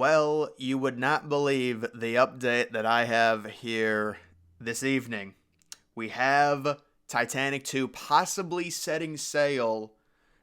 Well, you would not believe the update that I have here this evening. We have Titanic II possibly setting sail,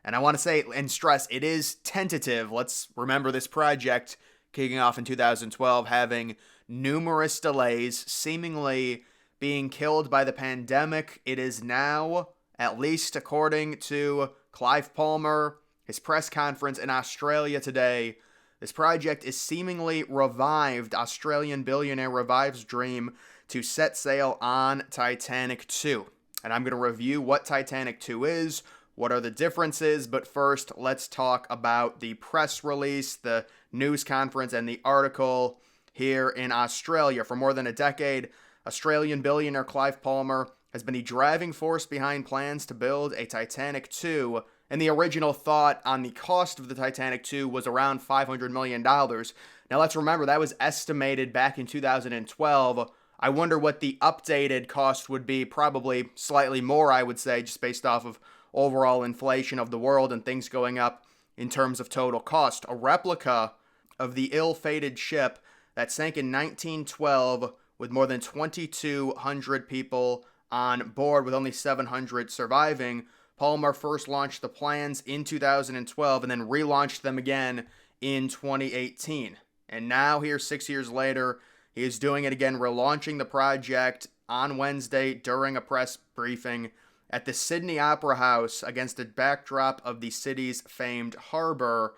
and I want to say and stress it is tentative. Let's remember this project kicking off in 2012, having numerous delays, seemingly being killed by the pandemic. It is now, at least according to Clive Palmer, his press conference in Australia today, this project is seemingly revived. Australian billionaire revives dream to set sail on Titanic II. And I'm going to review what Titanic II is, what are the differences, but first let's talk about the press release, the news conference, and the article here in Australia. For more than a decade, Australian billionaire Clive Palmer has been the driving force behind plans to build a Titanic II, and the original thought on the cost of the Titanic II was around $500 million. Now let's remember, that was estimated back in 2012. I wonder what the updated cost would be. Probably slightly more, I would say, just based off of overall inflation of the world and things going up in terms of total cost. A replica of the ill-fated ship that sank in 1912 with more than 2,200 people on board, with only 700 surviving. Palmer first launched the plans in 2012 and then relaunched them again in 2018. And now here, 6 years later, he is doing it again, relaunching the project on Wednesday during a press briefing at the Sydney Opera House against a backdrop of the city's famed harbor.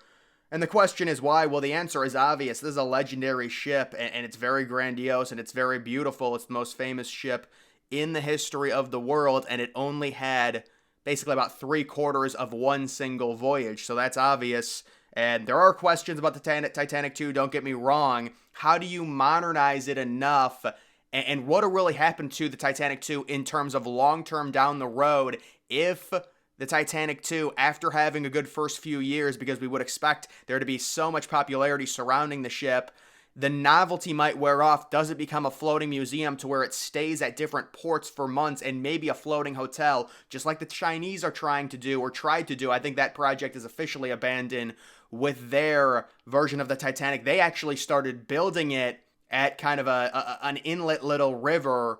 And the question is why? Well, the answer is obvious. This is a legendary ship, and it's very grandiose, and it's very beautiful. It's the most famous ship in the history of the world, and it only had basically about 3/4 of one single voyage. So that's obvious. And there are questions about the Titanic II, don't get me wrong. How do you modernize it enough? And what will really happen to the Titanic II in terms of long-term down the road if the Titanic II, after having a good first few years, because we would expect there to be so much popularity surrounding the ship, the novelty might wear off. Does it become a floating museum to where it stays at different ports for months and maybe a floating hotel, just like the Chinese are trying to do or tried to do? I think that project is officially abandoned with their version of the Titanic. They actually started building it at kind of an inlet little river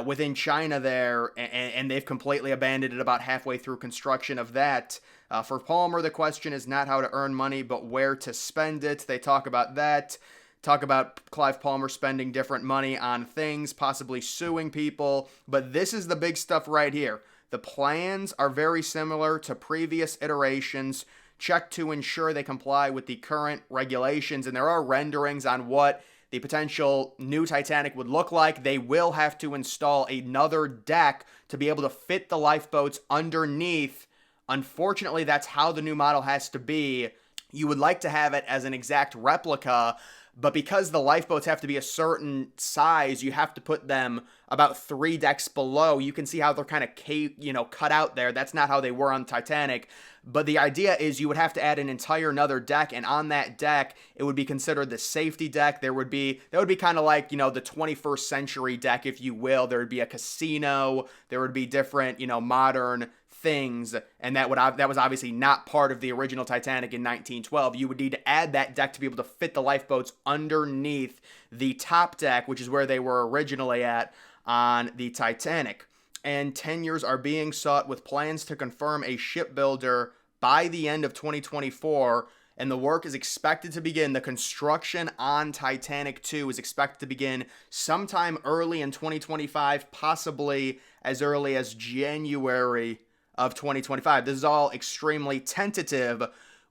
within China there, and they've completely abandoned it about halfway through construction of that. For Palmer, the question is not how to earn money, but where to spend it. They talk about that. Talk about Clive Palmer spending different money on things, possibly suing people. But this is the big stuff right here. The plans are very similar to previous iterations, checked to ensure they comply with the current regulations. And there are renderings on what the potential new Titanic would look like. They will have to install another deck to be able to fit the lifeboats underneath. Unfortunately, that's how the new model has to be. You would like to have it as an exact replica, but because the lifeboats have to be a certain size, you have to put them about 3 decks below. You can see how they're kind of cut out there. That's not how they were on Titanic. But the idea is you would have to add an entire another deck, and on that deck, it would be considered the safety deck. That would be kind of like, the 21st century deck, if you will. There would be a casino. There would be different, modern things, and that was obviously not part of the original Titanic in 1912. You would need to add that deck to be able to fit the lifeboats underneath the top deck, which is where they were originally at on the Titanic. And tenures are being sought with plans to confirm a shipbuilder by the end of 2024, and the work is expected to begin. The construction on Titanic II is expected to begin sometime early in 2025, possibly as early as January of 2025. This is all extremely tentative.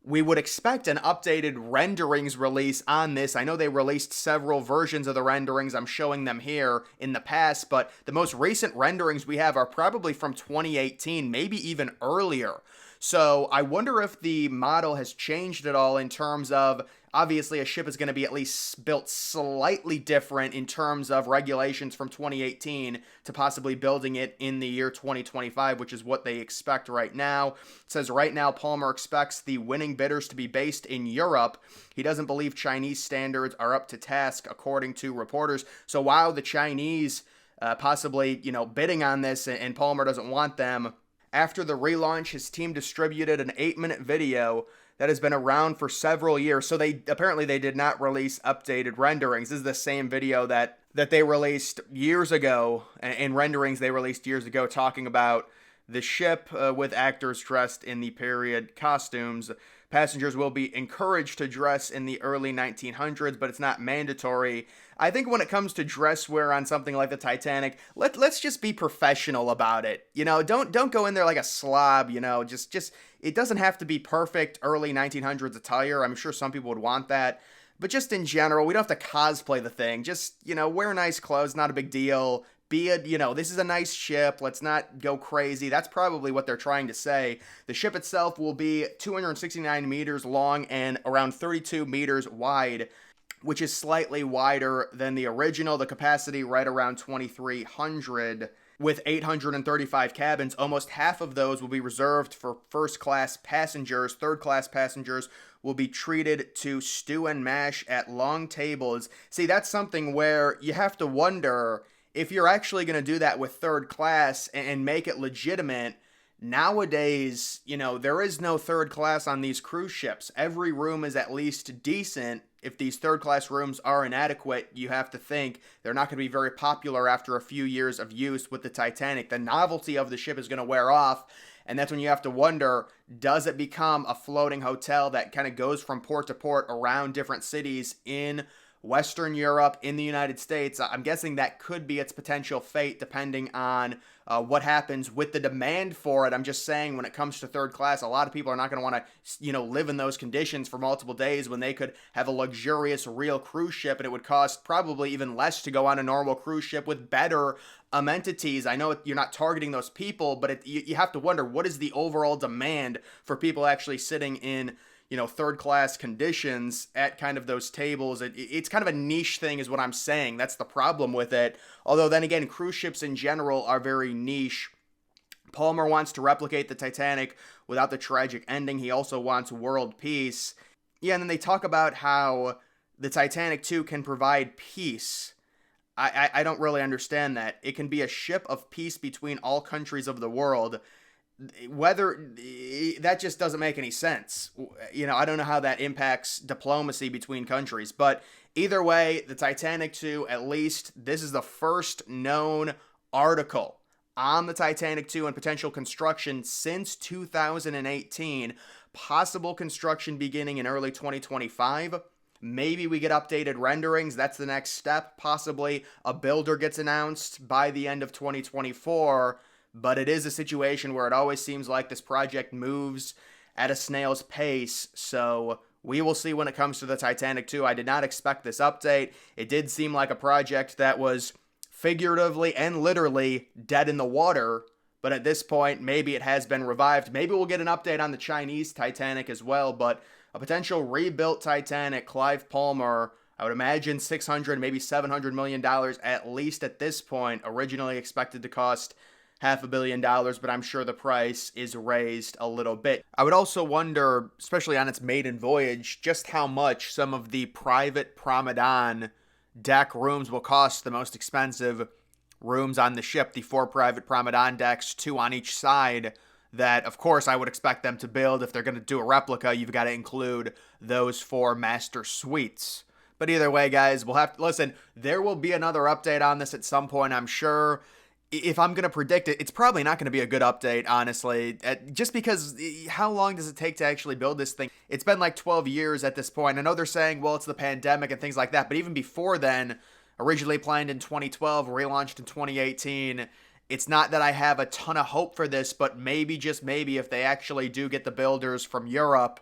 We would expect an updated renderings release on this. I know they released several versions of the renderings. I'm showing them here in the past, but the most recent renderings we have are probably from 2018, maybe even earlier. So I wonder if the model has changed at all in terms of, obviously a ship is going to be at least built slightly different in terms of regulations from 2018 to possibly building it in the year 2025, which is what they expect right now. It says right now Palmer expects the winning bidders to be based in Europe. He doesn't believe Chinese standards are up to task, according to reporters. So while the Chinese possibly, bidding on this and Palmer doesn't want them, after the relaunch, his team distributed an 8-minute video that has been around for several years. So they apparently they did not release updated renderings. This is the same video that they released years ago, and renderings they released years ago, talking about the ship with actors dressed in the period costumes. Passengers will be encouraged to dress in the early 1900s, but it's not mandatory. I think when it comes to dress wear on something like the Titanic, let's just be professional about it. You know, don't go in there like a slob. You know, just it doesn't have to be perfect early 1900s attire. I'm sure some people would want that, but just in general, we don't have to cosplay the thing. Just, you know, wear nice clothes, not a big deal. Be it, you know, this is a nice ship. Let's not go crazy. That's probably what they're trying to say. The ship itself will be 269 meters long and around 32 meters wide, which is slightly wider than the original. The capacity right around 2,300. With 835 cabins, almost half of those will be reserved for first-class passengers. Third-class passengers will be treated to stew and mash at long tables. See, that's something where you have to wonder if you're actually going to do that with third class and make it legitimate. Nowadays, you know, there is no third class on these cruise ships. Every room is at least decent. If these third class rooms are inadequate, you have to think they're not going to be very popular after a few years of use with the Titanic. The novelty of the ship is going to wear off, and that's when you have to wonder, does it become a floating hotel that kind of goes from port to port around different cities in Western Europe, in the United States? I'm guessing that could be its potential fate, depending on what happens with the demand for it. I'm just saying, when it comes to third class, a lot of people are not going to want to, you know, live in those conditions for multiple days when they could have a luxurious, real cruise ship, and it would cost probably even less to go on a normal cruise ship with better amenities. I know you're not targeting those people, but you have to wonder, what is the overall demand for people actually sitting in, you know, third class conditions at kind of those tables. It's kind of a niche thing is what I'm saying. That's the problem with it. Although then again, cruise ships in general are very niche. Palmer wants to replicate the Titanic without the tragic ending. He also wants world peace. Yeah, and then they talk about how the Titanic II can provide peace. I don't really understand that. It can be a ship of peace between all countries of the world. Whether that just doesn't make any sense. You know, I don't know how that impacts diplomacy between countries, but either way, the Titanic II, at least this is the first known article on the Titanic II and potential construction since 2018. Possible construction beginning in early 2025. Maybe we get updated renderings. That's the next step. Possibly a builder gets announced by the end of 2024. But it is a situation where it always seems like this project moves at a snail's pace. So we will see when it comes to the Titanic II. I did not expect this update. It did seem like a project that was figuratively and literally dead in the water. But at this point, maybe it has been revived. Maybe we'll get an update on the Chinese Titanic as well. But a potential rebuilt Titanic, Clive Palmer, I would imagine $600, maybe $700 million at least at this point. Originally expected to cost $500 million, but I'm sure the price is raised a little bit. I would also wonder, especially on its maiden voyage, just how much some of the private Promenade deck rooms will cost. The most expensive rooms on the ship, the 4 private Promenade decks, 2 on each side, that of course I would expect them to build. If they're going to do a replica, you've got to include those 4 master suites. But either way, guys, we'll have to listen. There will be another update on this at some point, I'm sure. If I'm going to predict it, it's probably not going to be a good update, honestly. Just because, how long does it take to actually build this thing? It's been like 12 years at this point. I know they're saying, well, it's the pandemic and things like that. But even before then, originally planned in 2012, relaunched in 2018. It's not that I have a ton of hope for this, but maybe, just maybe, if they actually do get the builders from Europe,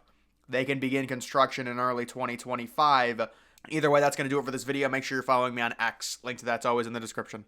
they can begin construction in early 2025. Either way, that's going to do it for this video. Make sure you're following me on X. Link to that's always in the description.